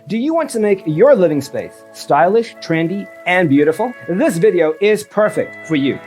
Do you want to make your living space stylish, trendy, and beautiful? This video is perfect for you.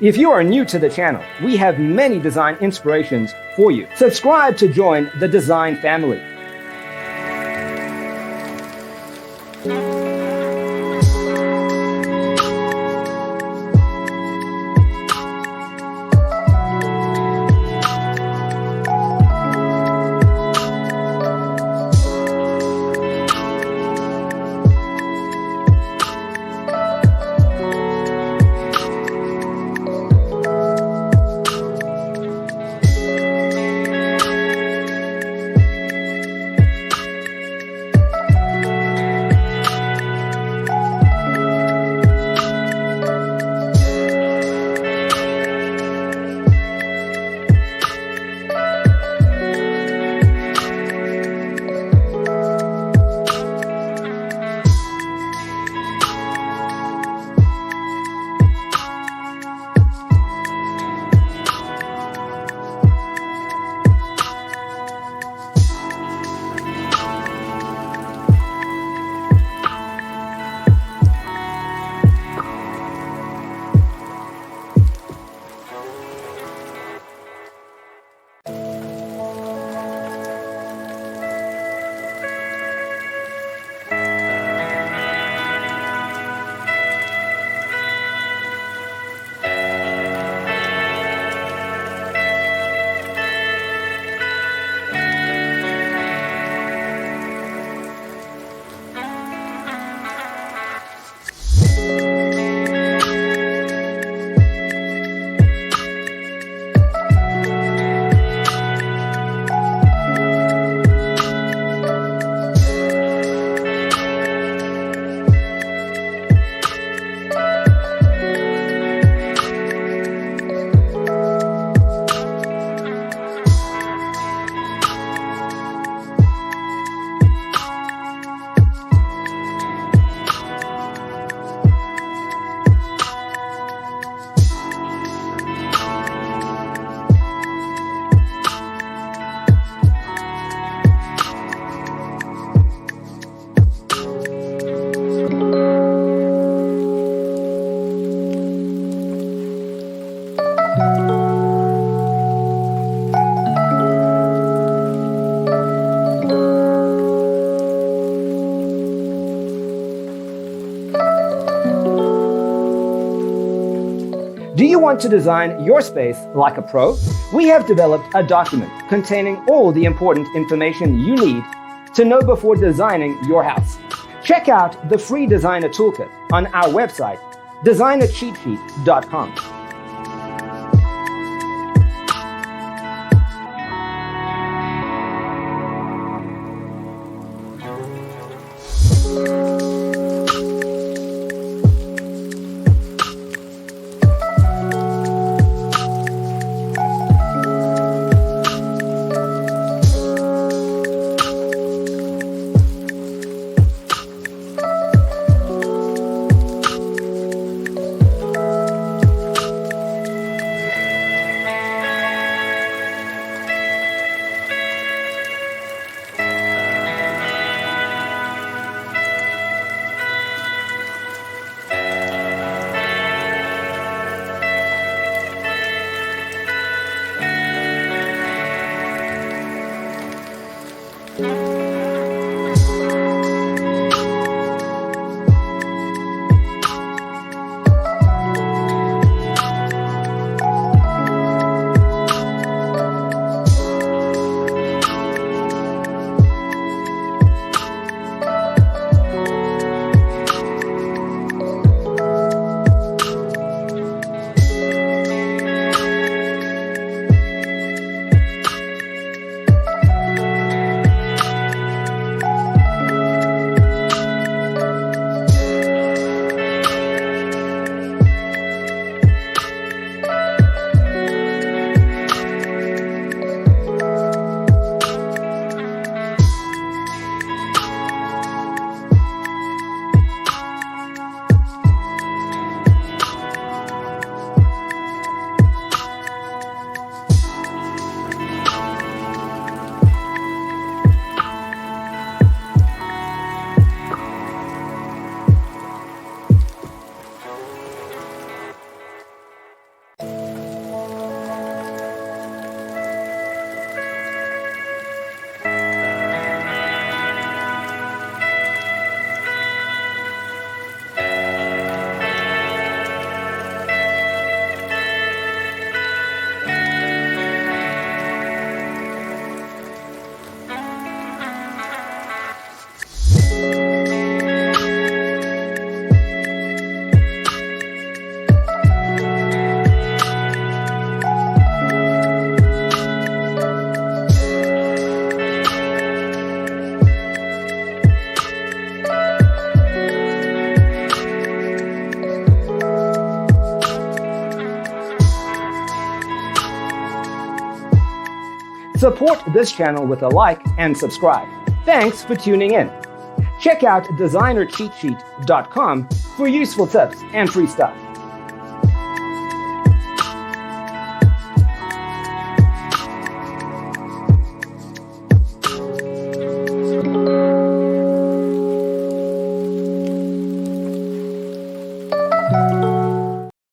If you are new to the channel, we have many design inspirations for you. Subscribe to join the design family. want to design your space like a pro? We have developed a document containing all the important information you need to know before designing your house. Check out the free designer toolkit on our website, designercheatsheet.com. Support this channel with a like and subscribe. Thanks for tuning in. Check out designercheatsheet.com for useful tips and free stuff.